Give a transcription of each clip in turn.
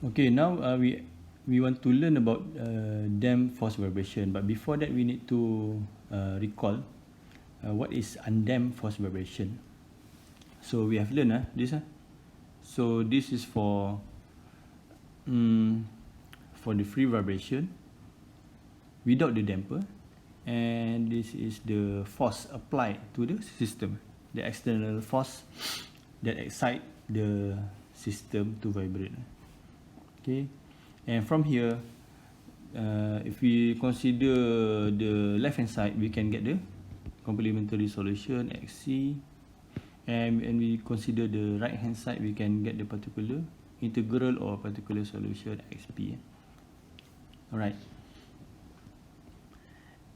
Okay, now we want to learn about damped force vibration, but before that we need to recall what is undamped force vibration. So we have learned this. So this is for the free vibration without the damper, and this is the force applied to the system, the external force that excite the system to vibrate. Okay, and from here, if we consider the left hand side, we can get the complementary solution XC, and we consider the right hand side, we can get the particular integral or particular solution XP. Alright,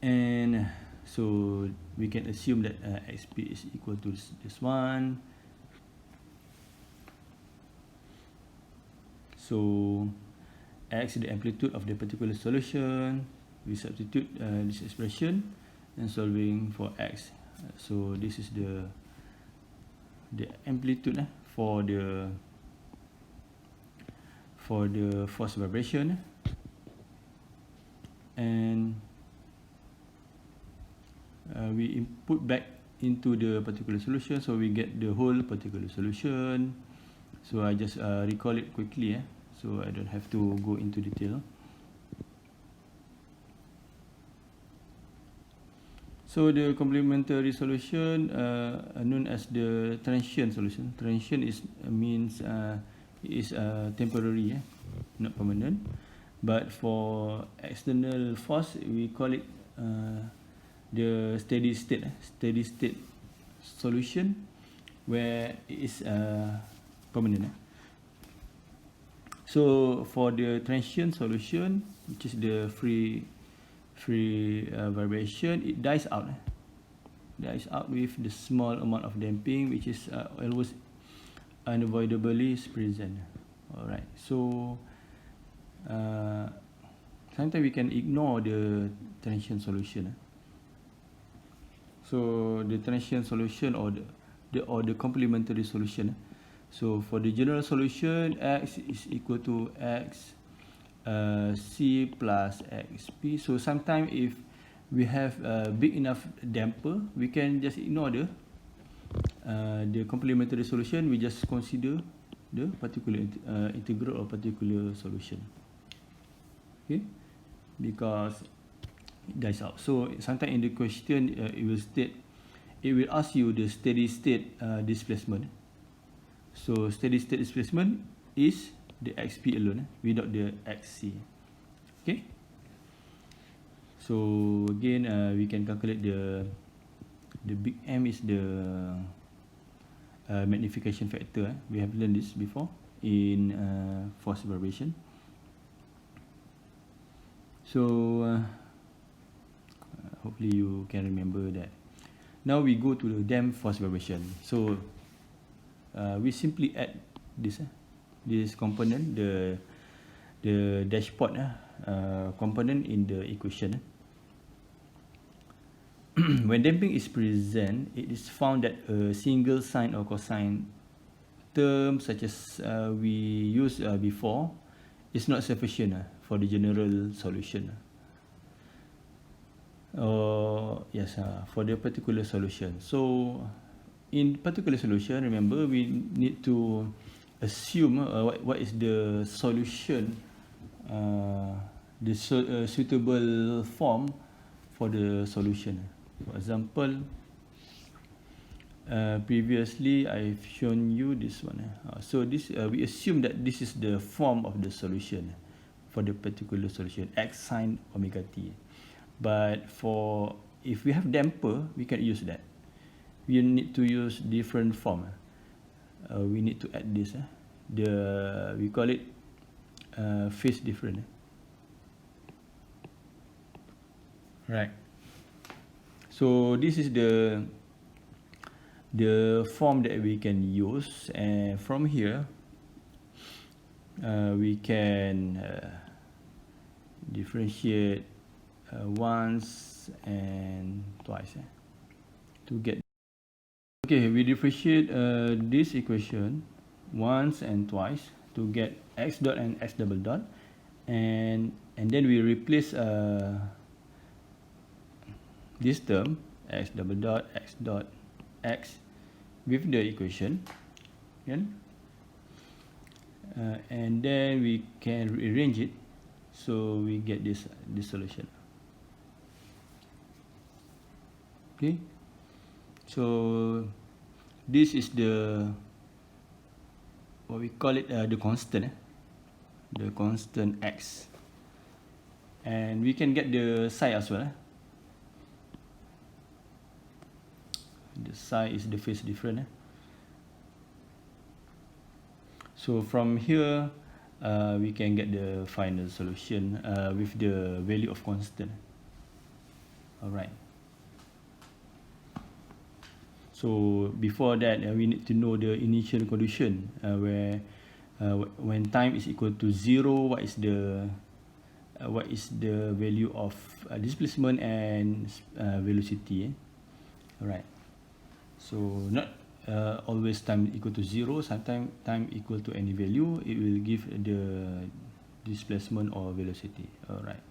and so we can assume that XP is equal to this one. So X is the amplitude of the particular solution. We substitute this expression and solving for X. So this is the amplitude for the force vibration, and we input back into the particular solution, so we get the whole particular solution. So I just recall it quickly, so I don't have to go into detail. So the complementary solution known as the transient solution. Transient means is temporary, not permanent. But for external force, we call it the steady state solution, where it is permanent. So for the transient solution, which is the free vibration, it dies out with the small amount of damping, which is almost unavoidably present. Alright, so sometimes we can ignore the transient solution. So the transient solution or the complementary solution. So for the general solution, X is equal to X C plus XP. So sometimes if we have a big enough damper, we can just ignore the complementary solution. We just consider the particular integral or particular solution. Okay, because it dies out. So sometimes in the question it will ask you the steady state displacement. So steady state displacement is the XP alone without the XC. Okay, so again we can calculate the big M is the magnification factor. We have learned this before in force vibration. So hopefully you can remember that. Now we go to the damped force vibration. So we simply add this component, the dashpot component in the equation. When damping is present, it is found that a single sine or cosine term, such as we used before, is not sufficient for the general solution. Yes, for the particular solution. So in particular solution, remember we need to assume what is the solution, the suitable form for the solution. For example, previously I've shown you this one. So this we assume that this is the form of the solution for the particular solution, x sine omega t. But for if we have damper, we can use that. We need to use different form. We need to add this. We call it phase different. Right. So this is the form that we can use, and from here we can differentiate once and twice to get. Okay, we differentiate this equation once and twice to get x dot and x double dot, and then we replace this term x double dot x dot x with the equation, and then we can rearrange it so we get this solution. Okay, so this is the what we call it the constant x, and we can get the psi as well. The psi is the phase difference. So from here we can get the final solution with the value of constant. Alright. So before that we need to know the initial condition where when time is equal to 0, what is the value of displacement and velocity. Alright. So not always time equal to 0, sometimes time equal to any value, it will give the displacement or velocity. Alright.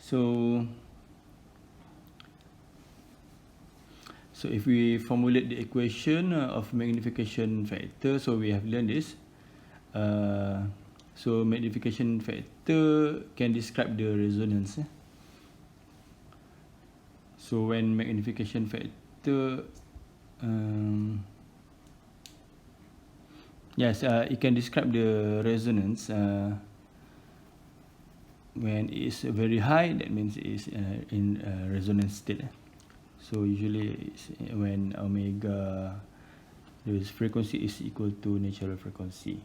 So if we formulate the equation of magnification factor, so we have learned this. So magnification factor can describe the resonance. So when magnification factor yes, it can describe the resonance when it is very high, that means it is in resonance state. So usually it's when omega, the frequency is equal to natural frequency.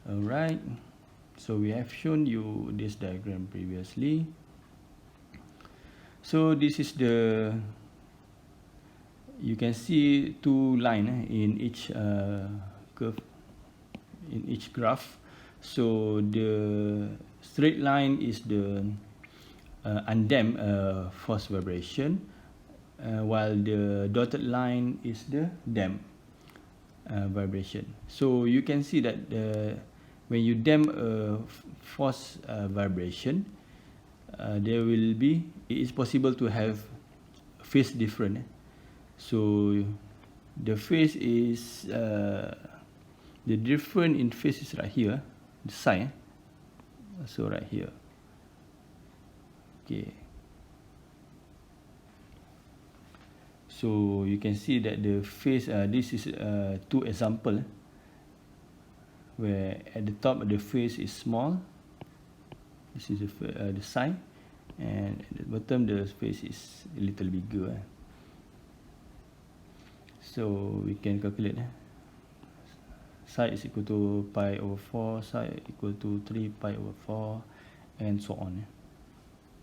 Alright, so we have shown you this diagram previously. So this is the, you can see two lines in each curve, in each graph. So the straight line is the undamped force vibration, while the dotted line is the damped vibration. So you can see that when you damp force vibration, there will be, it is possible to have phase difference. So the phase is the difference in phase is right here, the psi. So right here. Okay. So you can see that the phase, this is two example where at the top the phase is small. This is the psi, and at the bottom the phase is a little bigger. So we can calculate. Psi is equal to pi over 4, psi equal to 3 pi over 4, and so on.